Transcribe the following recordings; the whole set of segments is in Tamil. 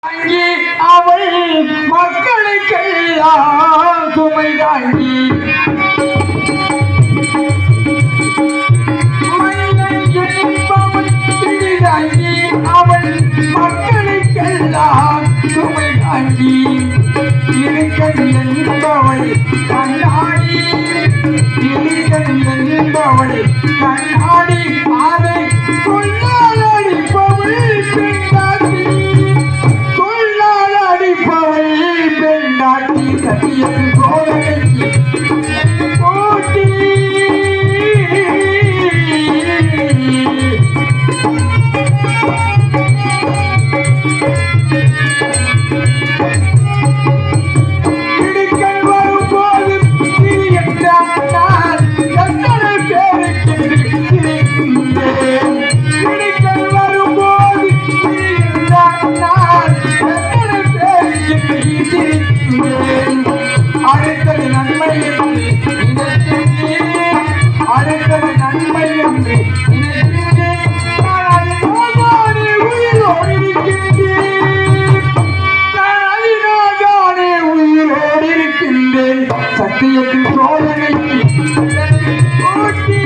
தாங்கி அவள் மக்களுக்கெல்லாம் சுமை தாங்கி தாங்கி அவள் மக்களுக்கெல்லாம் சுமை தாங்கி இருக்கன் என்பவள் கண்ணாடி இருக்கன் என்பவள் கண்ணாடி அதை சொன்னால் அடிப்பவள் பெண்டாட்டி சொன்னால் அடிப்பவள் பெண்டாட்டி சத்தியத்து சோதனைக்கு போட்டி அடுத்தது நன்மை என்று அடுத்தது நன்மை என்று உயிரோடு இருக்கின்றேன் சத்தியத்தின் சோதனைக்கு போட்டி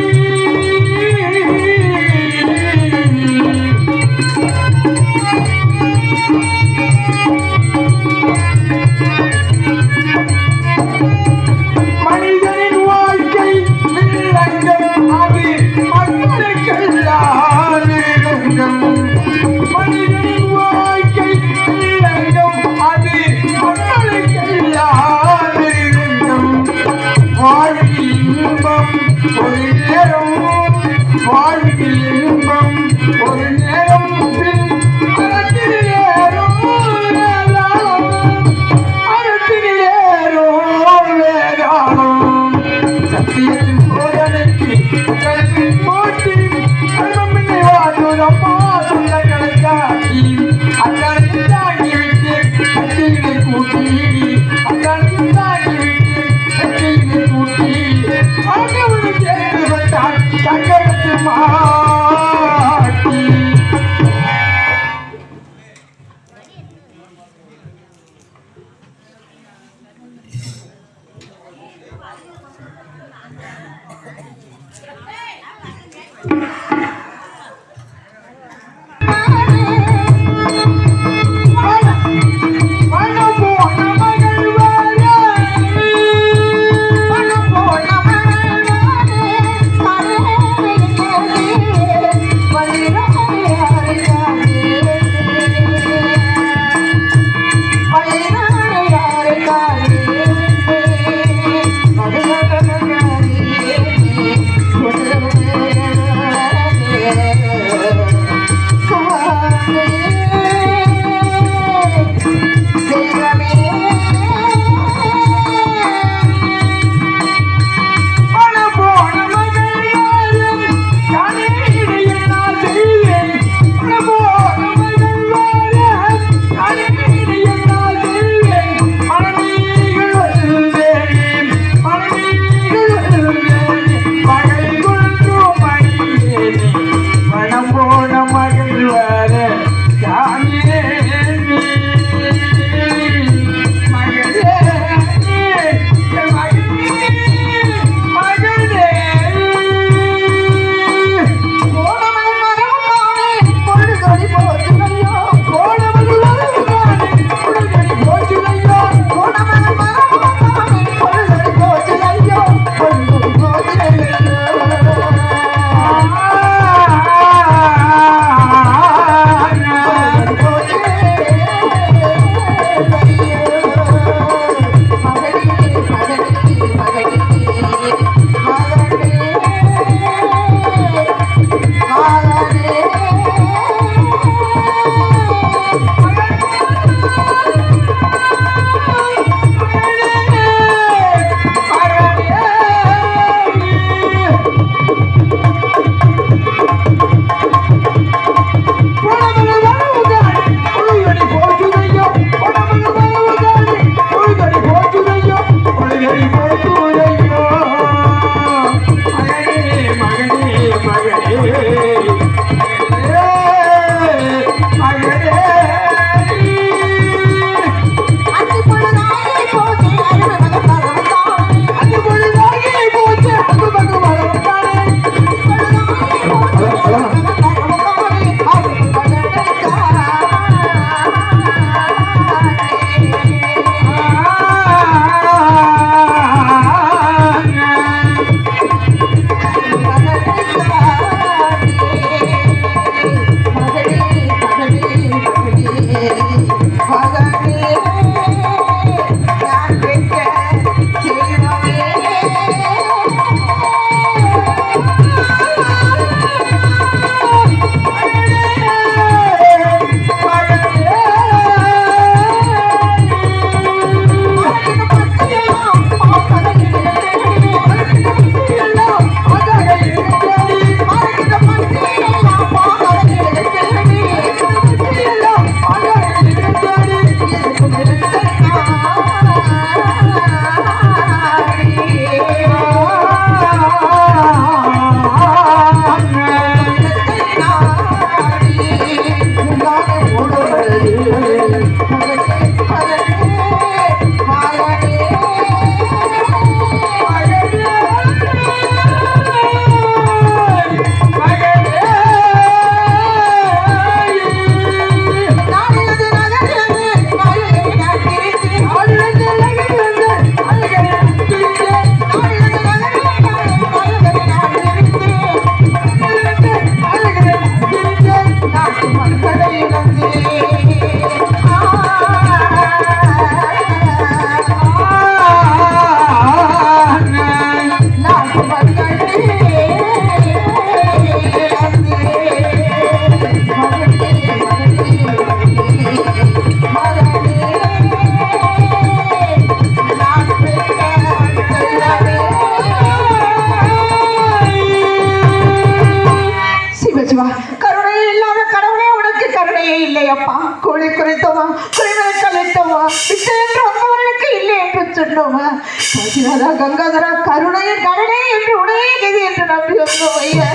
பிடித்தோமா, குறைவர்கள் இட்டோமா, பிச்சை என்று வந்தவர்களுக்கு இல்லை என்று சொன்னோமா. காசிநாதா கங்காதரா கருணையின் கருணை என்று உடைய கதி என்று நம்பி வந்தோம் ஐயா.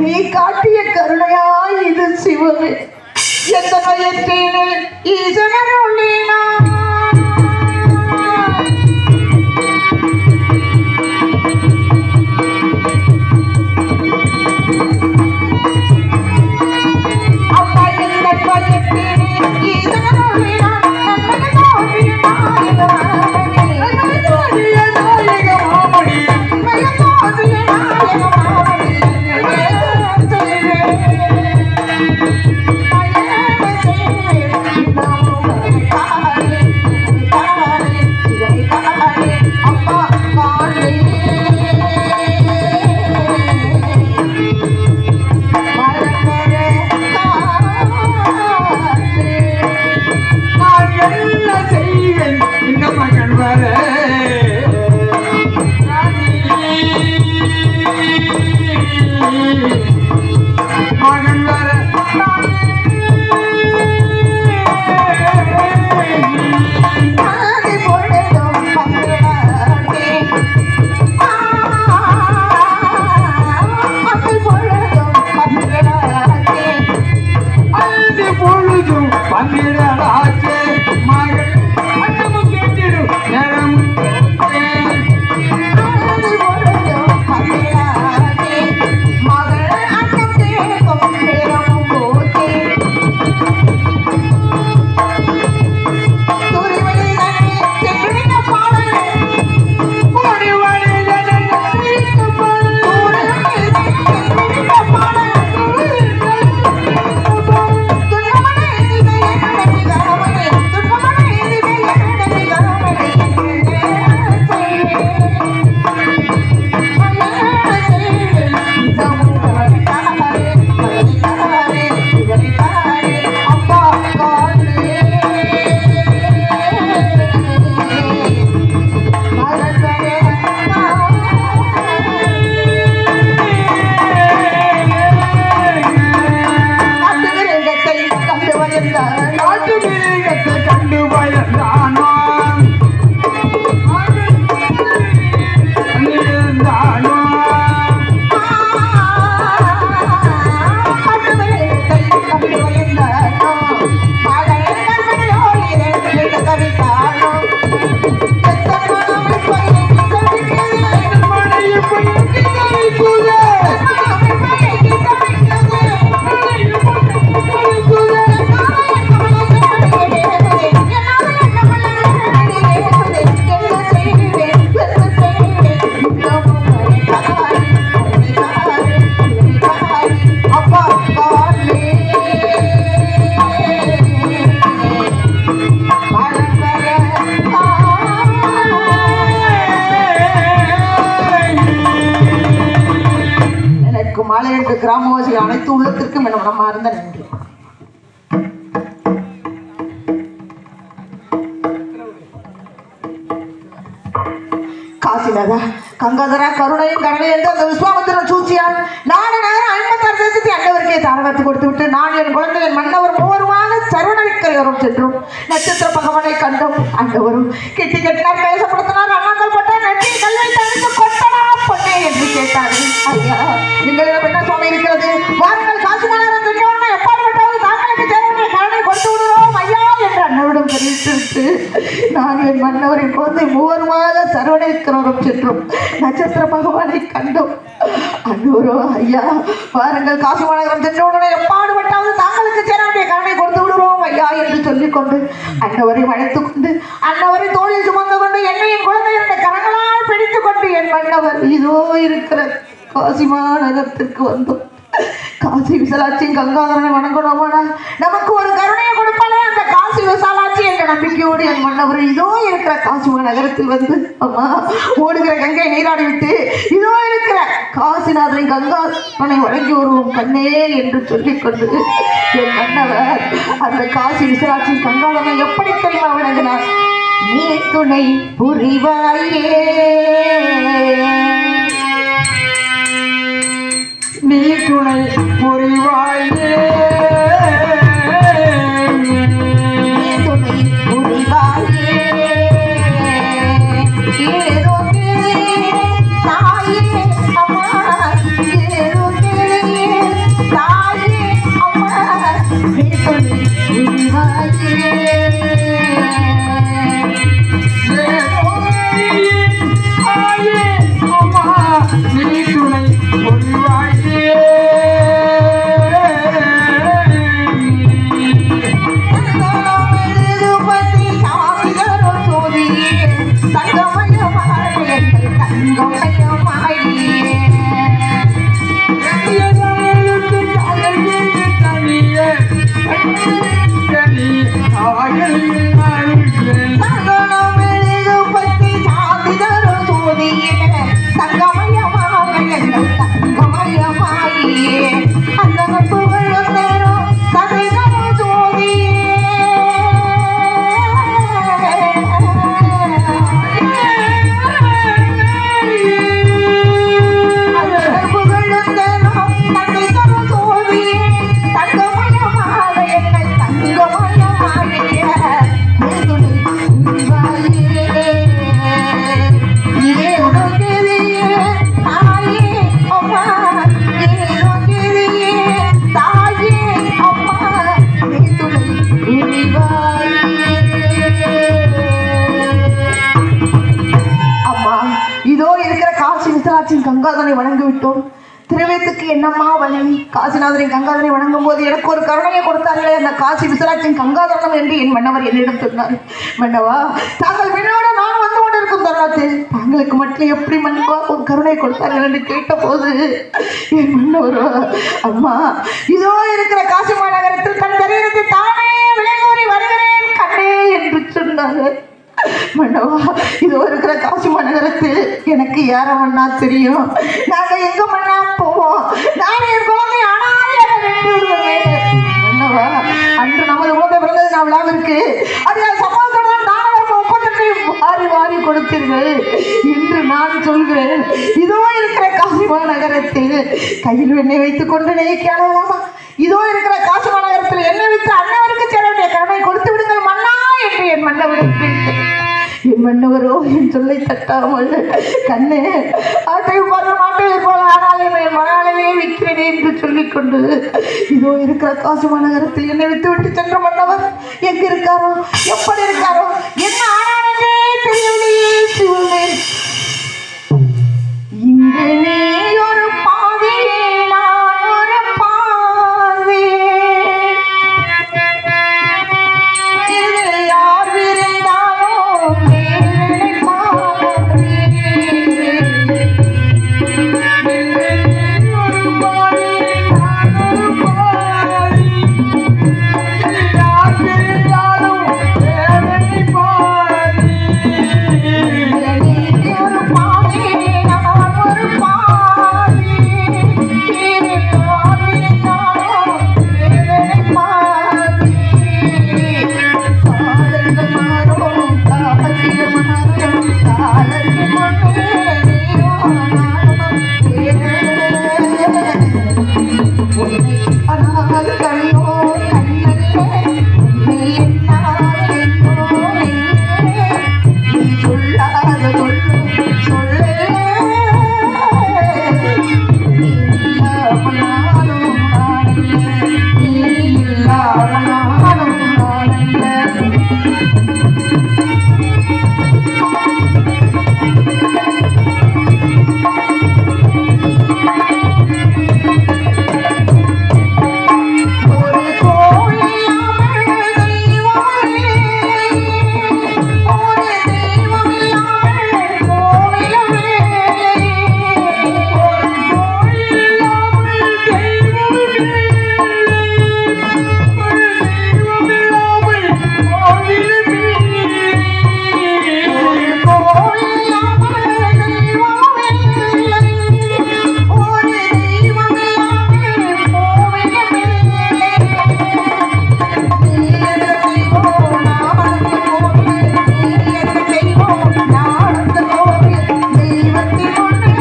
நீ காட்டிய கருணையாய் இது சிவமே. எந்த பயத்தேனே ஈசனருளினா கிராமவாசிகள் அனைத்து உள்ளத்திற்கும் என்ன மனமார்ந்த நன்றி. காசிநாதா கங்காதரா கருணையும் கருணை என்று அந்த விஸ்வாமித்திரன் சூழ்ச்சியால் 4 நகரம் 56 தேசத்தை அண்டவருக்கே தாரவாத்து கொடுத்து விட்டு நான் என் குழந்தை என் மன்னவர் மூவருமாக சரவணவிக்கரையோரம் சென்றோம். நட்சத்திர பகவானை கண்டோம். அண்டவரும் கெட்டி கெட்டினார், பேசப்படுத்தினார், அண்ணாங்கள் போட்டார், நெற்றி கல்வை தடுத்து கொட்டனா பொண்ணே என்று கேட்டார்கள். ஐயா எங்களிடம் என்ன சுவாமி இருக்கிறது? வாருங்கள் காசிநாதன் எப்பாடுபட்டாவது தாங்களுக்கு தேவையான கருணை கொடுத்து விடுவோம் ஐயா என்று அண்ணவரிடம் தெரிவித்து நான் என் மன்னவரின் குழந்தை மூவருமாக சரவணவிக்கரையோரம் சென்றோம். நட்சத்திர பகவானை கண்டோம். அண்ணவரோ ஐயா வாருங்கள் காசிநாதன் சென்றவுடனே எப்பாடுபட்டாவது தாங்களுக்கு தேவையான கருணை கொடுத்து விடுவோம் ஐயா என்று சொல்லிக்கொண்டு அண்ணவரை அழைத்துக் கொண்டு அண்ணவரை தோளில் சுமந்து கொண்டு என்னையின் குழந்தை என்ற கரங்களால் பிடித்துக் கொண்டு என் மன்னவர் இதோ இருக்கிற காசி மாநகரத்திற்கு வந்தோம். காசி விசாலாட்சியும் கங்காதரனை வணங்கணுமானா நமக்கு ஒரு கருணையை கொடுப்பானே அந்த காசி விசாலாட்சி என்ற நம்பிக்கையோடு என் மன்னவர் இதோ இருக்கிற காசி மாநகரத்தில் வந்து அம்மா ஓடுகிற கங்கை நீராடி விட்டு இதோ இருக்கிற காசிநாதனை கங்காதரனை வழங்கி வருவோம் கண்ணே என்று சொல்லிக்கொண்டு என் மன்னவர் அந்த காசி விசாலாட்சி கங்காதரனை எப்படி தெரியுமா வணங்கினார்? நீ துணை புரிவாயே, நீ துணை புரிவாயே, கங்காதரனை வணங்கிவிட்டோம். திரவியத்துக்கு என்னம்மா வழி? காசிநாதரின் கங்காதரனை வணங்கும் போது எனக்கு ஒரு கருணையை கொடுத்தார்களே, அந்த காசி விசாலாட்சியின் கங்காதரணம் என்று என் மன்னவர் என்னிடம் சொன்னார். மன்னவா, தாங்கள் வினோட நான் வந்து கொண்டிருக்கும் தருணத்தில் தாங்களுக்கு மட்டும் எப்படி மன்னவா ஒரு கருணை கொடுத்தார்கள் என்று கேட்டபோது என் மன்னவரோ, அம்மா இதோ இருக்கிற காசி மாநகரத்தில் தன் சரீரத்தை தானே விளைகூறி வருகிறேன் கண்ணே என்று சொன்னார்கள். மன்னவா, இதோ இருக்கிற காசி மாநகரத்தில் எனக்கு யார மன்னா தெரியும்? நாங்க எங்க மன்னா போவோம்? நான் என் குழந்தை மன்னவா, அன்று நமது குழந்தை பிறந்தது நான் விழாவிற்கு அது சமாதானம் தானவர்கள் ஒப்பந்தத்தை வாரி வாரி கொடுத்தீர்கள் என்று நான் சொல்கிறேன். இதோ இருக்கிற காசி மாநகரத்தில் கையில் எண்ணெய் வைத்துக் கொண்டு நெய்க்கு அழகலாமா? இதோ இருக்கிற காசி மாநகரத்தில் எண்ணெய் வைத்து அண்ணவருக்கு சேர வேண்டிய கடனை கொடுத்து விடுங்கள் மன்னா என்று என் மன்னவருக்கு என் மன்னவரோ என் சொல்லை தட்டாமல், கண்ணே ஆட்டை பார்த்து மாட்டை போல ஆனாலும் என் மனாலே விற்கிறேன் என்று சொல்லிக்கொண்டு இதோ இருக்கிற காசி மாநகரத்தில் என்னை விட்டு விட்டு சென்ற மன்னவர் எங்க இருக்காரோ, எப்படி இருக்காரோ, என்ன ஆனாலே தெரியவில்லையே சிவமே. இங்கே நீ ஒரு பாதி, நான் ஒரு பாதி, இது யார் விரைந்தாலும் வேலை பாதி. ஒரு பாடி நான் ஒரு பாடி, யார் பிரிந்தாலும் வேதனை பாடி. நீ ஒரு பாதி, நான் ஒரு பாதி, இது யார் விரைந்தாலும் வேலை பாதி. காலங்கள் மாறும், காலங்கள் மாறும், காலங்கள் முன்னே நீயும் நானும் உன்னை ஆனால் கண்ணோ கண்ணே, உன்னை என்னால் என்னோ நெஞ்சே, நீ சொல்லாத சொல்லும் சொல்லே, நீ இல்லாமல் நானும் நானல்ல, நீ இல்லாமல் நானும் நானல்ல. ஒரு கோயிலாமல் தெய்வமில்லை, ஒரு தெய்வமில்லாமல் கோவிலுமில்லை. ஒரு கோயிலாமல் தெய்வமில்லை, ஒரு தெய்வமில்லாமல் கோவிலுமில்லை. ஒரு கோயிலாமல் தெய்வமில்லை, ஒரு தெய்வமில்லாமல் கோவிலுமில்லை. நீ எந்த தெய்வம் நான் அந்த கோவில், நீ எந்த தெய்வம் நான் அந்த கோவில், தெய்வத்தின் முன்னே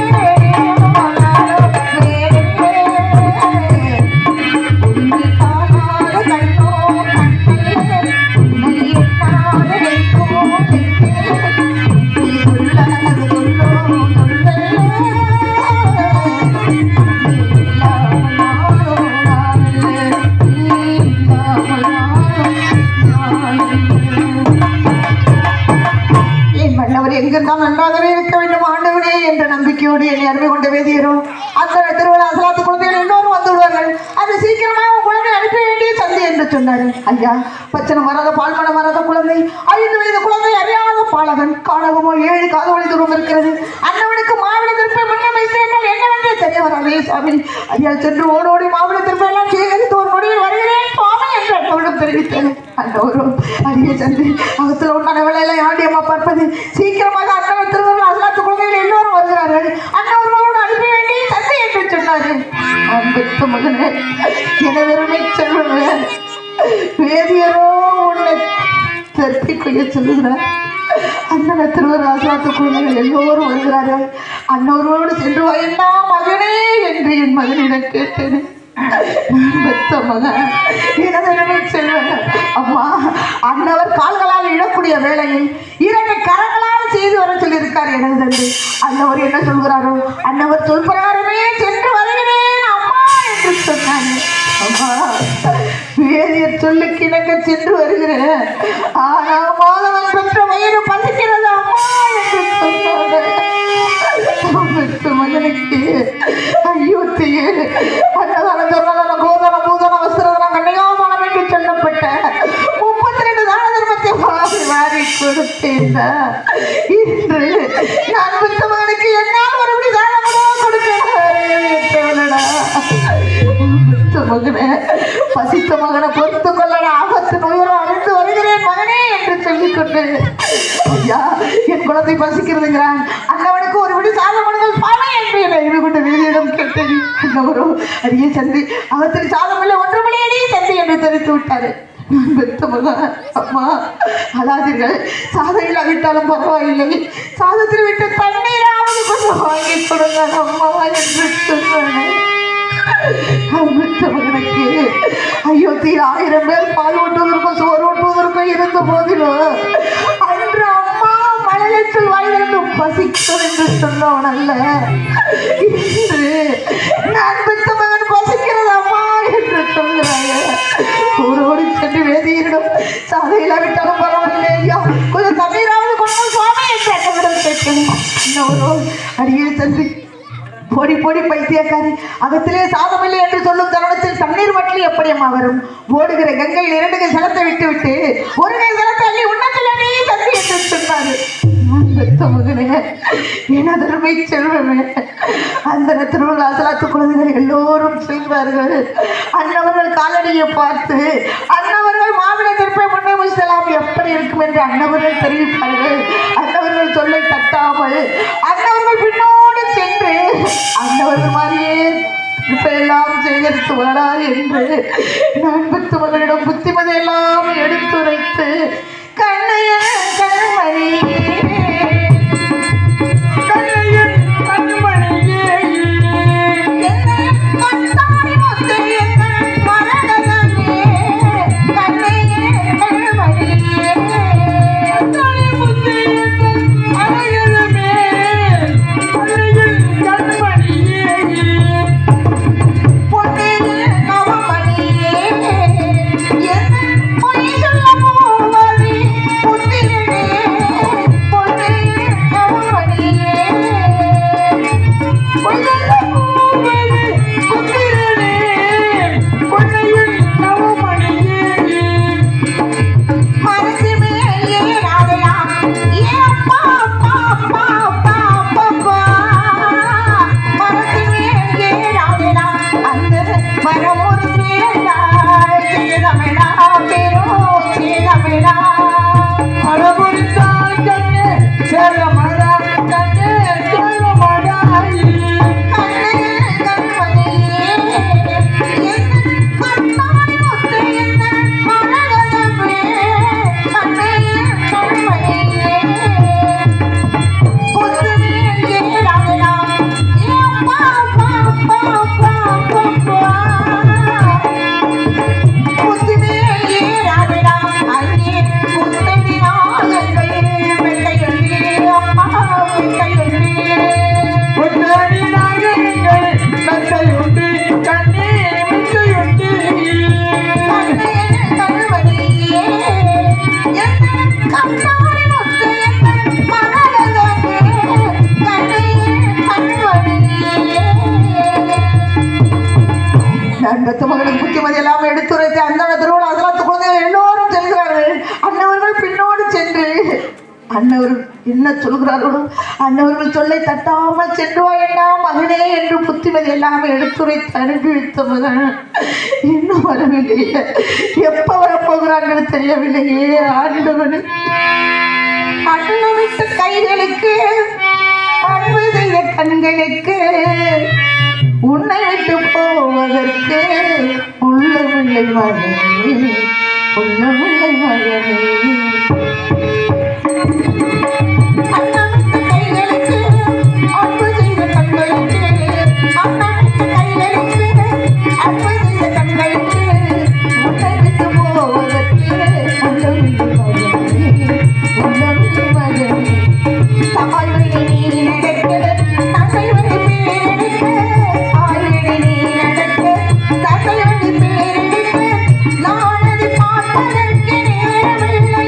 நானும் வேறே. உன்னை காணாத கண்ணோ கண்ணே, உன்னை எண்ணாத நெஞ்சோ நெஞ்சே, நீ சொல்லாத சொல்லோ சொல்லே, நீ இல்லாமல் நானும் நானல்ல, நீ இல்லாமல் நானும் நானல்ல. என் மன்னவர் எங்கிருந்தால் நன்றாகவே இருக்க வேண்டும் ஆண்டவனே என்ற நம்பிக்கையோடு என்னை அருமை கொண்ட வேதியரும் அந்த திருவிழா அசலாத்து குழந்தைகள் எல்லோரும் வந்து விடுவார்கள். அது சீக்கிரமாக உன் குழந்தை அனுப்ப வேண்டிய சந்தை என்று சொன்னார். ஐயா, பச்சனை மராத பால்மணம் மராத குழந்தை, 5 வயது குழந்தை, அறியாத பாலகன், காணகமோ 7 காதவழி தூரம் இருக்கிறது. அண்ணவனுக்கு மாவிளை திருப்பை முன்னம் வைத்தேன் என்னவென்றே தெரிய வராதே சாமி. ஐயா சென்று ஓடோடி மாவிளை திருப்பை எல்லாம் சேகரித்து ஒரு நொடியில் வருகிறேன் சுவாமி என்று அண்ணவனும் தெரிவித்தேன். அண்ணவரும் அரிய சந்தை அகத்தில் உண்டான வேலையில ஆண்டியம்மா பார்ப்பது சீக்கிரமாக அண்ணவன் திருவிழா அசலாத்து குழந்தைகள் எல்லோரும் வருகிறார்கள். அண்ணவர்களோடு அனுப்ப வேண்டிய சந்தை என்று சொன்னாரு. அன்புத்த மகனே, எனதருமை செல்வனே, வேதியரோ உன்னை தற்பிக்கைய சொல்லுகிறார். அண்ணன் திருவிழா அசலாத்து குழந்தைகள் எல்லோரும் வருகிறார்கள். அண்ணவரோடு சென்று வா என்ன மகனே என்று என் மகனிடம் கேட்டேன். பெத்த மகன், எனதருமை செல்வன், அம்மா அண்ணவர் கால்களால் இழக்கூடிய வேலையை 2 கரங்களால் செய்து வர சொல்லியிருக்கார் எனது தந்தை. அண்ணவர் என்ன சொல்கிறாரோ அண்ணவர் சொல் பிரகாரமே சென்று வருகிறேன் அம்மா என்று சொன்னாங்க. அம்மா, வேதியர் சொல்லுக்கு இணங்க சென்று வருகிறேன், ஆனால் மாதவன் பெற்ற வயிறு பசிக்கிறது அம்மா என்று சொன்னாங்க. மகனுக்கு அயோத்தியே அன்னதானம் சொன்னதான கோதான பூதான வஸ்திரதான கண்ணையாதானம் என்று சொல்லப்பட்ட 32 தான தர்மத்தை வாரி கொடுத்தேன். இன்று நான் பெற்ற மகனுக்கு என்னால் மறுபடி தானமோ கொடுக்கிறேன்டா. மகனே பசித்த மகனை பொறுத்து கொள்ளடா, ஆபத்து நோயோடு அடைந்து வருகிறேன் மகனே என்று சொல்லிக்கொண்டு ஐயா என் குழந்தை பசிக்கிறதுங்கிறான், அண்ணவனுக்கு ஒரு விடி சாதம் பண்ணுங்கள் சுவாமி என்று என்னை இது கொண்டு வீதியிடம் கேட்டேன். அண்ணவரோ அடியே சந்தி அவத்தில் சாதம் இல்லை ஒன்றுமணி அடியே சந்தி என்று தெரிவித்து விட்டாரு. நான் பெற்ற மகன் அம்மா அழாதீர்கள், சாதம் இல்லாவிட்டாலும் பரவாயில்லை, சாதத்தில் விட்டு தண்ணீராவது கொஞ்சம் வாங்கி கொடுங்க அம்மா என்று சொன்னேன். மகனுக்கு அயோத்தியில் 1000 பேர் பால் ஊட்டுவதற்கும் சோறு ஊட்டுவதற்கும் இருந்த போதிலும் அன்று அம்மா மலையத்தில் வாயிலிருந்து பசிக்கும் என்று சொன்னவன் அல்ல, இன்று நான் பெற்ற மகன் பசிக்கிறது அம்மா என்று சொல்கிறாங்க. ஊரோடு சென்று வேதியிடம் சாதையில்லாவிட்டாலும் பரவாயில்லை ஐயா கொஞ்சம் தண்ணீராவது கொண்டு சுவாமி என்று அண்ணவிடம் கேட்கணும். இன்னொரு அடியே தந்தி பொடி பொடி பைத்தியக்காரி, அகத்திலே சாதமில்லை என்று சொல்லும் தருணத்தில் தண்ணீர் மட்டும் எப்படி அம்மா வரும்? ஓடுகிற கங்கையில் 2 கை ஜலத்தை விட்டு விட்டு 1 கை ஜலத்தை அள்ளி உன்னத்தில் அடியே தந்தி என்று சொன்னாரு. பெத்த மகனே எனதருமை செல்வமே, அந்த திருவிழாசலாத்து குழந்தைகள் எல்லோரும் செல்வார்கள். அண்ணவர்கள் காலடியை பார்த்து அண்ணவர்கள் மாவிட திருப்பை முன்னே முஸ்லாம் எப்படி இருக்கும் என்று அண்ணவர்கள் தெரிவிப்பார்கள். அண்ணவர்கள் சொல்லை தட்டாமல் அண்ணவர்கள் பின்னோடு சென்று அண்ணவர்கள் மாதிரியே இப்பெல்லாம் சேகரித்து வரா என்று நான் பெற்ற மகளிடம் புத்திமதி எல்லாம் எடுத்துரைத்து கண்ணைய கண்மணி பெத்த மகளுக்கு புத்திமதி எல்லாம் எடுத்துரைத்து அந்த திருவிழாசலாத்து குழந்தைகள் எல்லோரும் செல்கிறார்கள். அண்ணவர்கள் பின்னோடு சென்று அண்ணவர்கள் என்ன சொல்கிறார்களோ அண்ணவர்கள் சொல்லை தட்டாமல் சென்றுவா என்ன மகனே என்று புத்திமதி எல்லாம் எடுத்துரைத்து அனுப்பி வைத்த மகன் இன்னும் வரவில்லையே, எப்ப வரப்போகிறார்கள் தெரியவில்லையே. ஆண்டவன் அண்ணவிட்ட கைகளுக்கு அன்பு செய்த கண்களுக்கு உன்னை விட்டு போவதற்கு உள்ளமில்லை மகனே, உள்ளமில்லை மகனே. அண்ணவிட்ட கைகளுக்கு அன்பு செய்த கண்களுக்கு, அண்ணவிட்ட கைகளுக்கு அன்பு செய்த கண்களுக்கு உன்னை விட்டு போவதற்கு உள்ளமில்லை மகனே, உள்ளமில்லை மகனே. தாய்வழி நீ நடக்க தந்தைவழி பேரெடுக்க, தாய்வழி நீ நடக்க தந்தைவழி பேரெடுக்க, நானது பார்ப்பதற்கு நேரமில்லை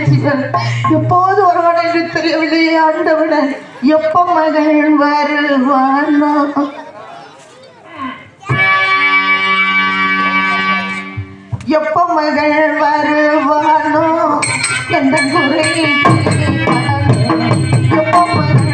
சிவன் எப்போது வருவான் என்று தெரியவில்லையே ஆண்டவன் எப்ப மகள் வருவானோ எப்ப மகள் வருவானோ எந்த குறை எப்ப மகள்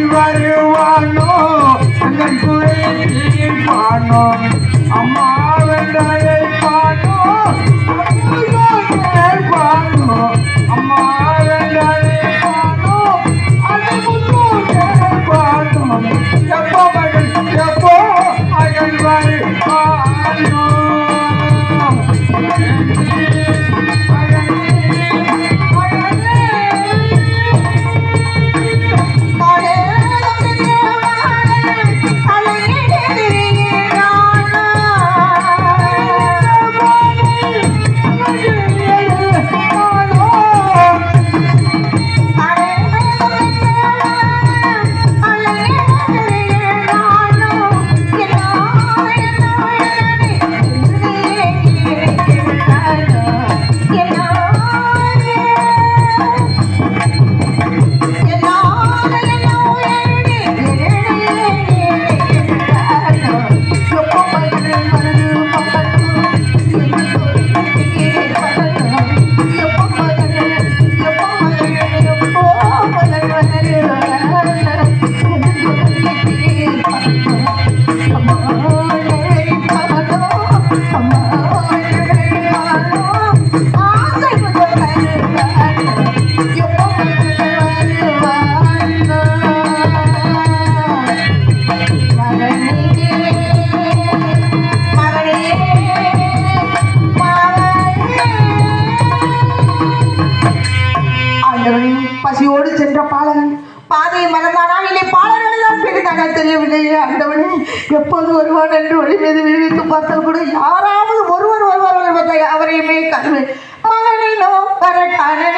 வருவானோ எந்த பசியோடு சென்ற பாலகன் பாதையை மறந்தானா இல்லை பாலகனை தான் பெரிதாக தெரியவில்லையே ஆண்டவனே எப்போது வருவான் என்று ஒளி மீது விழித்து பார்த்தால் கூட யாராவது ஒருவர் வருவார்கள் என்பதை அவரையுமே கருவே மகனினோ வரட்டானே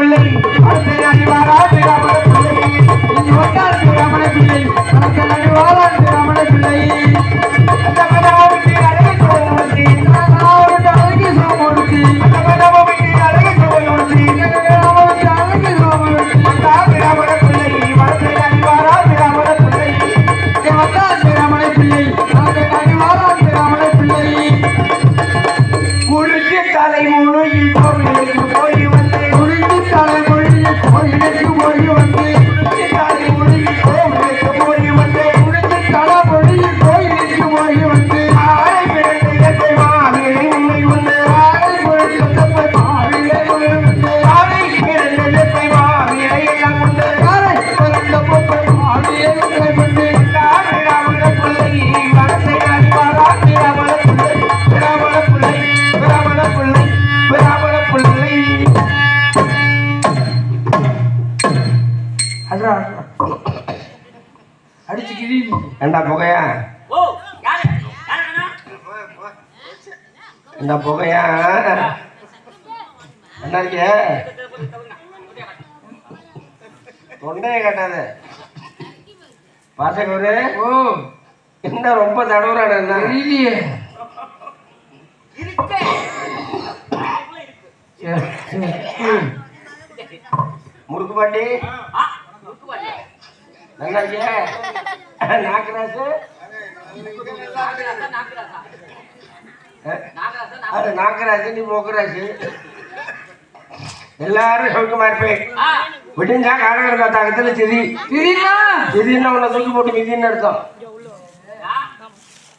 பிள்ளை அரசை அறிவாராட்டு ராமன பிள்ளை இனி வந்தாட்டு ராமன பிள்ளை அரசை அறிவாராட்டு ராமன பிள்ளை அந்த கதாவுக்கு அழகு சோழவந்தி அவருக்கு அழகு சோழவந்தி அந்த கதாவுக்கு அழகு சோழவந்தி அவருக்கு அழகு சோழவந்தி வந்தாட்டு ராமன பிள்ளை அரசை அறிவாராட்டு ராமன பிள்ளை இனி வந்தாட்டு ராமன பிள்ளை அரசை அறிவாராட்டு ராமன பிள்ளை குளிச்சு தலை முழுகி கோவிலுக்கு போய் வந்து குளிச்சு தலை முழுகி கோவிலுக்கு போய் வந்து குளிச்சு தலை முழுகி கோவிலுக்கு போய் வந்து குளிச்சு தலை முழுகி கோவிலுக்கு போய் வந்து ஆரை பிறந்த இடத்தை மாவிலை உண்மை உண்டு ஆரை பிறந்த இடத்தை மாவிலை உண்டு ஆரை பிறந்த இடத்தை மாவிலை எல்லாம் உண்டு ஆரை பிறந்த பொப்பை மாவிலை உண்டு ராமன பிள்ளை வனத்தை அறிவாரா ராமன பிள்ளை ராமன பிள்ளை பிராமண பிள்ளை பிராமண பிள்ளை அடிச்சு கிழி ஏண்டா புகையா என்ன புகையா என்ன இருக்கிய தொண்டையை கட்டாத பாசகரு ஓ என்ன ரொம்ப தடவுறான என்ன இல்லையே முறுக்கு பாட்டி நல்லா இருக்கிய நாகராசு அது நாகராசு நீ மொக்கராசு எல்லாரும் சௌக்கியமா இருப்பேன் விடிஞ்சா காலகட்ட தாக்கத்துல செதி செதின்னா உன்னை தூக்கி போட்டு மிதின்னு அர்த்தம்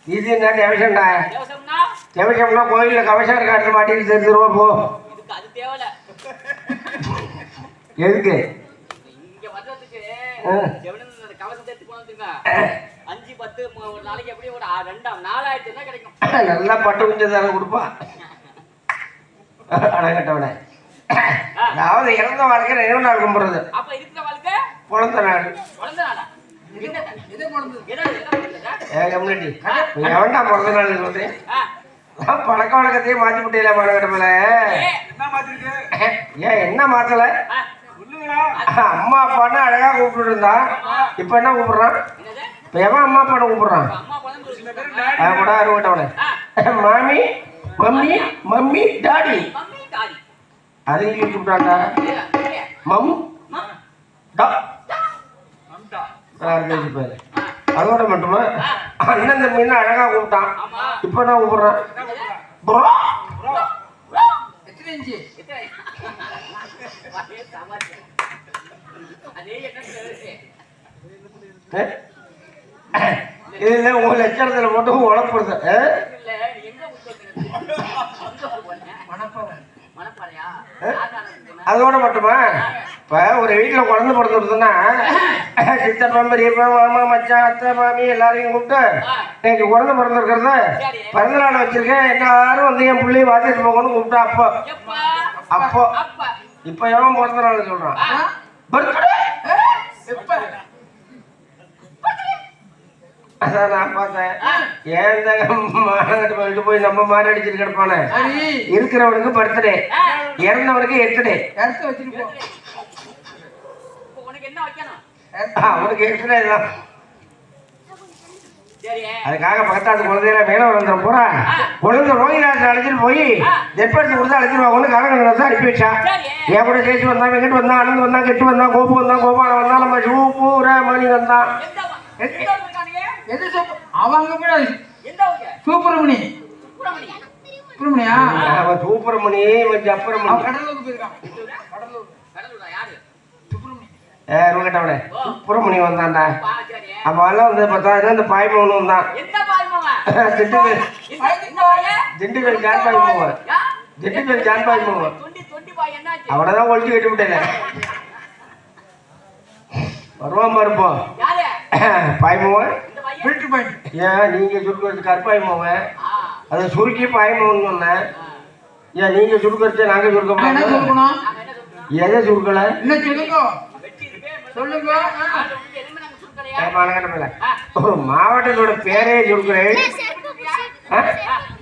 இதுன்னா தேவசம்டா தேவசம்னா கோயில்ல கவசம் காட்டுற மாட்டிட்டு தெரிஞ்சிருவா போ எதுக்கு நல்லா பட்டு குஞ்சு தானே கொடுப்பான் அடங்கட்டவன அதாவது இறந்த வாழ்க்கை நினைவு நாள் கும்பிடுறது குழந்த நாள் எவன்டா பிறந்த நாள் சொல்றேன் பழக்க வழக்கத்தையும் மாத்தி விட்டீங்களா மாநகரத்துல ஏன் என்ன மாத்தல அம்மா அப்பான்னு அழகா கூப்பிட்டு இருந்தான் இப்ப என்ன கூப்பிடுறான் இப்ப எவன் அம்மா அப்பான்னு கூப்பிடுறான் கூட அருவட்டவன மாமி மம்மி மம்மி டாடி அது இங்கிலீஷ் கூப்பிட்டாண்டா மம் பேரு அதோட மட்டுமா அண்ணன் தம்பின்னு அழகா கூப்பிட்டான் இப்ப என்ன கூப்பிடுறான் இதுல உங்க லட்சணத்துல மட்டும் உழப்படுது அதோட மட்டுமா இப்ப ஒரு வீட்டுல குழந்தை பிறந்துருதுன்னா சித்தப்பா பெரியப்பா மாமா மச்சான் அத்தை மாமி எல்லாரையும் கூப்பிட்டு எனக்கு குழந்தை பிறந்திருக்கிறது பிறந்த நாள் வச்சிருக்கேன் எல்லாரும் வந்து என் பிள்ளைய வாத்திட்டு போகணும்னு கூப்பிட்டா அப்போ இப்ப எவன் பிறந்த நாள் சொல்றான் அதான் நான் பார்த்தேன் ஏன் மாநகரத்து போயிட்டு போய் நம்ம மாறி அடிச்சுட்டு கிடப்பானே இருக்கிறவனுக்கு பர்த்டே இறந்தவனுக்கு எர்த்டே அவனுக்கு எர்த்டே தான் அதுக்காக பக்கத்தாத்து குழந்தையில மேல வந்துடும் போறா குழந்தை ரோகிராஜ் அழைச்சிட்டு போய் ஜெட்படுத்து கொடுத்து அழைச்சிருவாங்கன்னு காலகட்டத்தை அனுப்பி வச்சா என் கூட சேர்த்து வந்தான் வெங்கட் வந்தான் அனந்த் வந்தான் கெட்டு வந்தான் கோபு வந்தான் கோபாலம் வந்தான் நம்ம பூரா மணி வந்தான் சூப்பரமணி சூப்பரமணி சுப்பிரமணி வந்தான்டா அப்ப எல்லாம் வந்து பார்த்தா இந்த பாய்மவன் வந்தான் திண்டுக்கல் ஜான் பாய்மவன் திண்டுக்கல் ஜான் பாய்மவன் அவனதான் ஒழிச்சு கட்டி விட்டல வருவான் பாருப்போம் பாய்மவன் ஏன் நீங்க சுருக்கிறது கற்பாய்மவன் அதை சுருக்கி பாய்மவன் சொன்னேன் ஏன் நீங்க சுருக்கிறது நாங்க சுருக்க எதை சுருக்கல ஒரு மாவட்டத்தோட பேரே சுருக்கிறேன்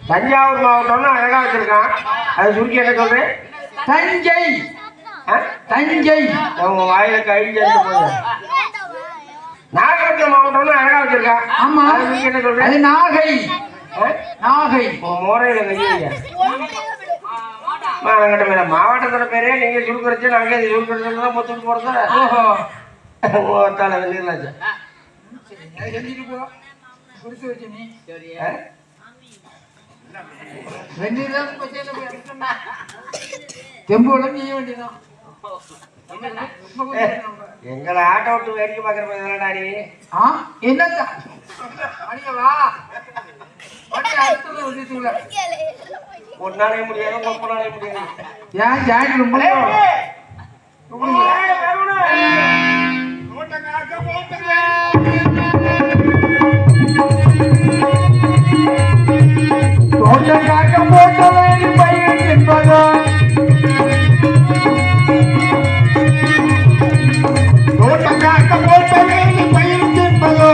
தஞ்சாவூர் மாவட்டம்னு அழகா வச்சிருக்கான் அதை சுருக்கி என்ன சொல்றேன் தஞ்சை தஞ்சை. உங்க வாயில கழிஞ்சு போய் நாகப்பட்டினம் மாவட்டம்னு அழகா வச்சிருக்கா. ஆமா, அதுக்கு என்ன சொல்றேன்? அது நாகை. நாகை மோரையில கையில மாவட்டத்தோட பேரே நீங்க சுருக்கரிச்சு நாங்க சுருக்கரிச்சு தான் பொத்துட்டு போறதா. ஓஹோ, தலை வெளியிலாச்சு செஞ்சுட்டு போ. குடிச்சு வச்சு நீ வெந்நீர் தெம்புலம் செய்ய வேண்டியதான். எங்களை ஆட்டோ விட்டு வேடிக்கை பாக்குறப்ப நீ என்னத்தா அடிக்கவா ஒன்னாலே முடியாது, ஒப்பனாலே முடியாது. ஏன் ஜாயின் ரொம்ப தோட்டம் காக்க போட்ட வேண்டி பயிர் என்பதோ தோட்டம் காக்க போட்ட வேண்டி பயிர் என்பதோ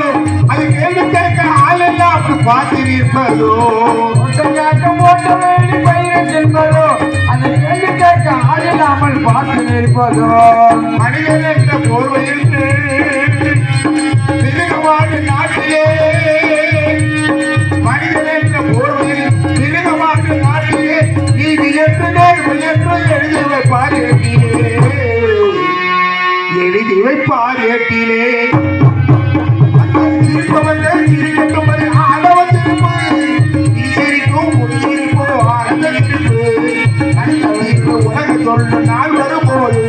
அது கேள்வி கேட்க ஆள் எல்லாம் அப்படி பார்த்திருப்பதோ. தோட்டம் காக்க போட்ட வேண்டி பயிர் என்பதோ அதை கேள்வி கேட்க ஆள் இல்லாமல் பார்த்து நிற்பதோ. மனிதன் என்ற போர்வையில் மிருகமான நாட்டிலே மனிதன் என்ற போர்வையில் மிருகமான நாட்டிலே நீதி என்று நேர்மை என்று எழுதி வைப்பார் ஏட்டிலே, எழுதி வைப்பார் ஏட்டிலே. சிரிப்பவர்கள் சிரிக்கட்டும் வரை ஆடவன் சிரிப்பு, நீ சிரிக்கும் உன் சிரிப்பு ஆனந்த சிரிப்பு. நல்ல உலக சொல்ல நாள் வரும்போது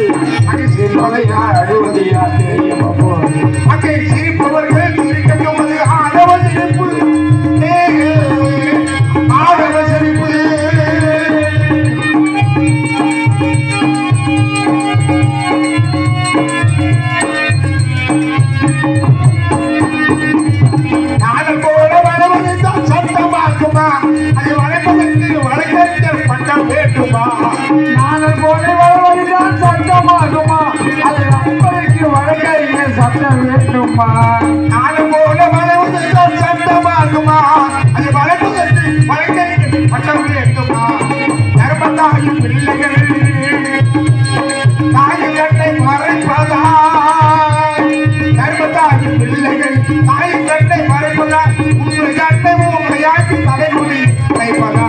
அது சிரிப்பதை யார் அழுவது யார் தெரியுமா போது. அங்கே சிரிப்பவர்கள் சிரிக்கட்டும் வரை ஆடவன் சிரிப்பு, ஆடவன் சிரிப்பு. நாடல் போல வருவதுதான் சட்டமாக்குமா, அது வளர்ப்பதற்கு வழக்கறிஞர் பட்டம் வேண்டுமா. நாங்கள் போல வருவதுதான் சட்டமாகுமா, அதை அப்பதற்கு வழக்கறிஞர் சட்டம் வேண்டுமா. நாடல் போல வருவதுதான் சட்டமாகுமா, அது வளர்ப்பதற்கு வழக்கறிஞர் பட்டம் வேண்டுமா. தர்மதாயின் பிள்ளைகள் தாயின் கண்ணை மறைப்பதா, தர்மதாயின் பிள்ளைகள் தாயின் கண்ணை மறைப்பதா, உங்களை கண்ணை உங்களையாக்கி தலைமுடி வைப்பதா,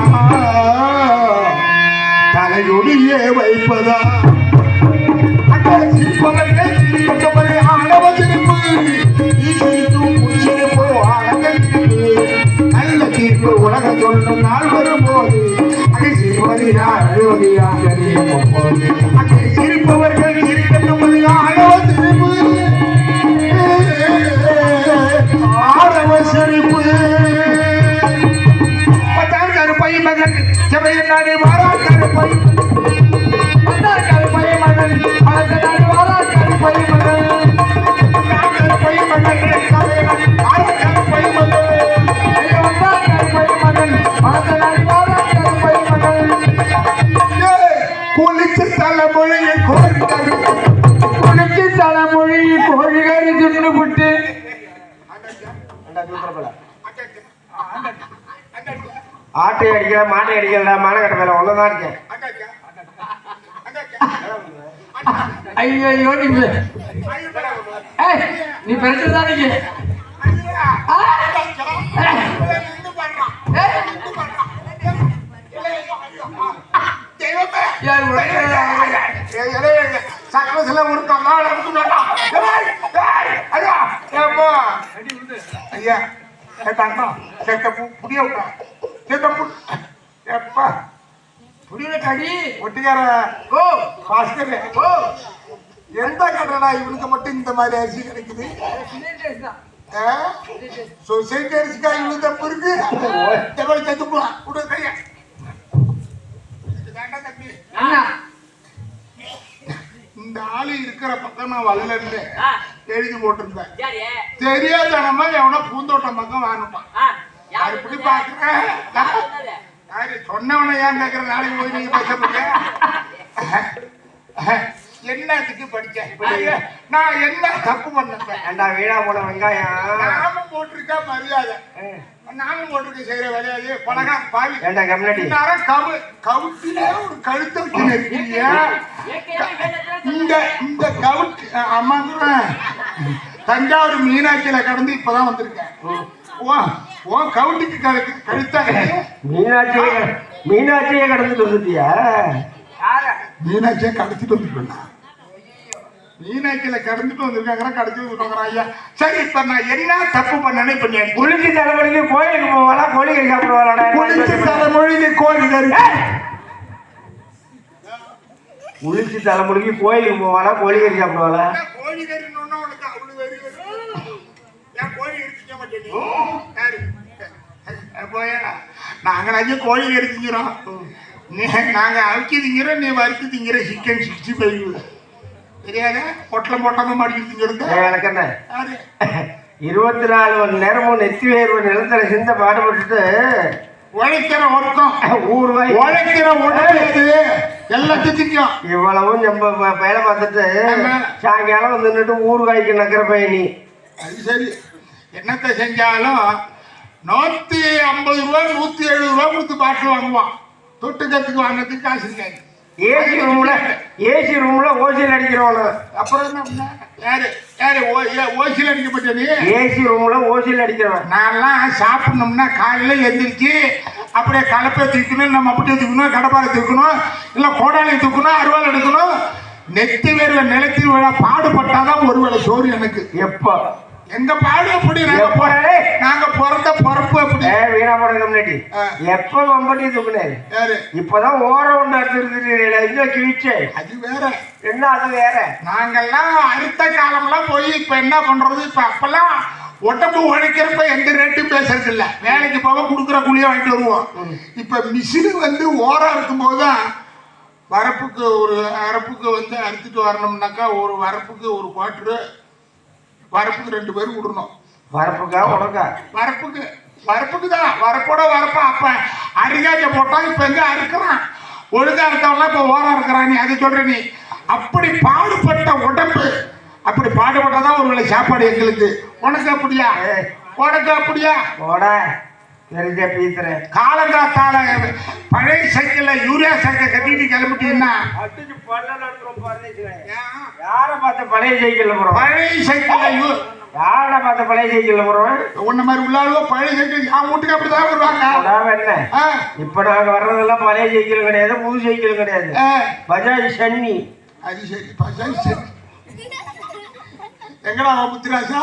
தலைமுடியே வைப்பதா. அங்கே சிரிப்பவர்கள் சிரிப்பவரை ஆடவ சிரிப்பு, நீ சிரிக்கும் உன் சிரிப்பு ஆனந்த சிரிப்பு. நல்ல தீர்ப்பு உலக சொல்லும் நாள் வரும்போது அங்கே சிரிப்பது யார் அழுவது யார் தெரியும் போது. அங்கே சிரிப்பவர்கள் சிரிக்கட்டும் ஆடவ சிரிப்பு, ஆடவ சிரிப்பு. பத்தாம் கருப்பை மகன் சபையில் நாடு வாரா கருப்பை, வந்தார் கருப்பை மகன் வளர்த்த நாடு வாரார் கருப்பை மகன். பத்தாம் கருப்பை மகன் சபையில் வாரா கருப்பை மகன். ஐயோ, வந்தார் கருப்பை மகன் வளர்த்த நாடு வாரார் கருப்பை மகன். குளிச்சு தலைமொழியை கோரிக்கரு, குளிச்சு தலைமொழி கோழிகறி தின்னு விட்டு ஆட்டை அடிக்கிற மாட்டை அடிக்கிறா மானக்கட்ட மேல ஒன்னதான் இருக்கேன். ஐயோ நீ பெருசுதான் நீங்க. சக்கரத்துல உருக்கம் ஐயா செத்த புடிய விட்டா செத்த எப்பா புரியல கடி ஒட்டிக்கார ஓ பாஸ்கர் ஓ எந்த கட்டடா இவனுக்கு மட்டும் இந்த மாதிரி அரிசி கிடைக்குது. சொசைட்டி அரிசிக்கா இவனு தப்பு இருக்கு. செத்து போலாம் விடு கையா. தம்பி இந்த ஆளு இருக்கிற பக்கம் நான் வரலன்னு எழுதி போட்டிருந்தேன். தெரியாதனமா எவனா பூந்தோட்டம் பக்கம் வாங்கிப்பான். யாரு இப்படி பாக்குறேன் யாரு சொன்னவன ஏன் கேட்கிற நாளைக்கு போய் நீங்க பேச முடியும். என்னத்துக்கு படிச்சேன் நான் என்ன தப்பு பண்ணேன். ஏண்டா வீணா போன வெங்காயம் நாம போட்டிருக்கா மரியாதை, நாம போட்டிருக்க செய்யற வேலையாது பழகா பாவி. ஏண்டா கம்யூனிட்டி கவுத்திலே ஒரு கழுத்தை வச்சு நெருக்கிறீங்க. இந்த இந்த கவுட் அம்மா தஞ்சாவூர் மீனாட்சியில கடந்து இப்பதான் வந்திருக்கேன். ஓ கவுண்டிக்கு கழுத்தாங்க. மீனாட்சியே கடந்துட்டு வந்துட்டியா? மீனாட்சியை கடத்திட்டு வந்துருக்கேன். மீனாட்சியில கடந்துட்டு வந்திருக்காங்க, கடத்தி வந்துருக்காங்க ஐயா. சரி, இப்ப நான் என்ன தப்பு பண்ணேன்னு இப்ப நீ குளிச்சு தலைமொழிக்கு கோயிலுக்கு போவாளா, கோழிக்கறி சாப்பிடுவாளா? குளிச்சு தலைமொழிக்கு கோழிக்கறி. குளிச்சு தலைமொழிக்கு கோயிலுக்கு போவாளா, கோழிக்கறி சாப்பிடுவாளா? கோழிக்கறி உனக்கு அவ்வளவு வெறி ஏன் கோழி எடுத்துக்க மாட்டேன்? நாங்க கோழி எடுத்துக்கிறோம், நாங்க அவிக்கி திங்கிறோம், நீ வறுத்து திங்கிற சிக்கன் 65 தெரியாத பொட்டலம் போட்டாம மடிக்கி திங்கிறது. எனக்கு என்ன 24 மணி நேரமும் நெத்தி வேர்வை நிலத்துல சிந்த பாடுபட்டுட்டு உழைக்கிற ஒர்க்கம் ஊர்வாய் உழைக்கிற உடம்பு எல்லாத்தையும் இவ்வளவும் நம்ம வேலை பார்த்துட்டு சாயங்காலம் வந்துட்டு ஊர்வாய்க்கு நக்கிற பயணி. அது சரி, என்னத்தை செஞ்சாலும் 150 ரூபா 170 ரூபா கொடுத்து பாட்டில் வாங்குவான். தொட்டுக்கத்துக்கு வாங்கிறதுக்கு காசு இருக்காது. ஏசி ரூம்ல ஓசியில் அடிக்கிறவன. அப்புறம் என்ன யாரு யாரு ஓசியில் அடிக்கப்பட்ட நீ? ஏசி ரூம்ல ஓசியில் அடிக்கிறவன். நான்லாம் சாப்பிடணும்னா காலையில் எந்திரிச்சு அப்படியே கலப்பை தூக்கணும், நம்ம அப்படியே தூக்கணும், கடப்பாறை தூக்கணும், இல்லை கோடாலி தூக்கணும், அருவாள் எடுக்கணும். நெத்தி வேர்வை நிலத்தி பாடுபட்டாதான் ஒரு வேளை சோறு எனக்கு. எப்போ எங்க பாடு அப்படி நாங்க பிறந்த பொறப்பு அப்படி வீணா போடுங்க முன்னாடி எப்ப வம்பட்டி தூக்குனாரு. இப்பதான் ஓரம் ஒன்று அடுத்து கிழிச்சு. அது வேற என்ன, அது வேற. நாங்கெல்லாம் அடுத்த காலம்லாம் போய் இப்ப என்ன பண்றது? இப்ப அப்பெல்லாம் உடம்பு உழைக்கிறப்ப எந்த ரேட்டும் பேசுறது இல்ல, வேலைக்கு போக கொடுக்குற கூலியை வாங்கிட்டு வருவோம். இப்ப மிஷினு வந்து ஓரம் இருக்கும் போதுதான் வரப்புக்கு ஒரு அரப்புக்கு வந்து அறுத்துட்டு வரணும்னாக்கா ஒரு வரப்புக்கு ஒரு குவார்டரு, வரப்புக்கு 2 பேரும் விடணும். வரப்புக்கா உனக்கா? வரப்புக்கு தான், வரப்போட வரப்பா. அப்ப அரிகாச்ச போட்டா இப்ப எங்க அறுக்கிறான், ஒழுங்கா இருக்கவங்களாம் இப்ப ஓரம் இருக்கிறான். நீ அதை சொல்ற நீ அப்படி பாடுபட்ட உடம்பு, அப்படி பாடுபட்டாதான் ஒரு வேளை சாப்பாடு எங்களுக்கு. உனக்கு அப்படியா? போட தெரிஞ்ச பீத்துறேன். காலங்காத்தால பழைய சைக்கிள்ல யூரியா சைக்கிள் கட்டிட்டு கிளம்பிட்டீங்கன்னா யாரை பார்த்த பழைய சைக்கிள்ல போறோம்? பழைய சைக்கிள்ல யாரை பார்த்த பழைய சைக்கிள்ல போறோம்? உன்ன மாதிரி உள்ளாளோ பழைய சைக்கிள் என் வீட்டுக்கு அப்படிதான் வருவாங்க. என்ன இப்ப நாங்க வர்றதெல்லாம் பழைய சைக்கிள் கிடையாது, புது சைக்கிள் கிடையாது, பஜாஜ் சன்னி. அது சரி, பஜாஜ் சன்னி எங்கடா முத்துராசா?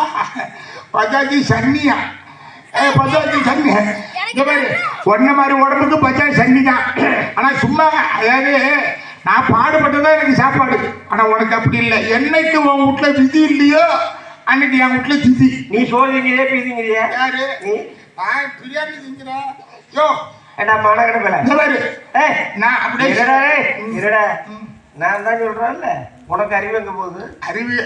பஜாஜ் சன்னியா? பஜாஜ் சன்னி இந்த மாதிரி ஒன்ன மாதிரி உடம்புக்கு பஜாஜ் சன்னி தான். ஆனா சும்மா அதாவது நான் பாடுபட்டதான் எனக்கு சாப்பாடு. ஆனா உனக்கு அப்படி இல்லை. என்னைக்கு உன் வீட்டுல விதி இல்லையோ அன்னைக்கு என் வீட்டுல திதி. நீ சோதிங்கிறியா பீதிங்கிறியா? யாரு நீ? நான் பிரியாணி திங்கிறேன். யோ ஏடா மனகட பேல இந்த மாதிரி நான் அப்படியே இருடா நான் தான் சொல்றேன்ல, உனக்கு அறிவு எங்க போகுது? அறிவு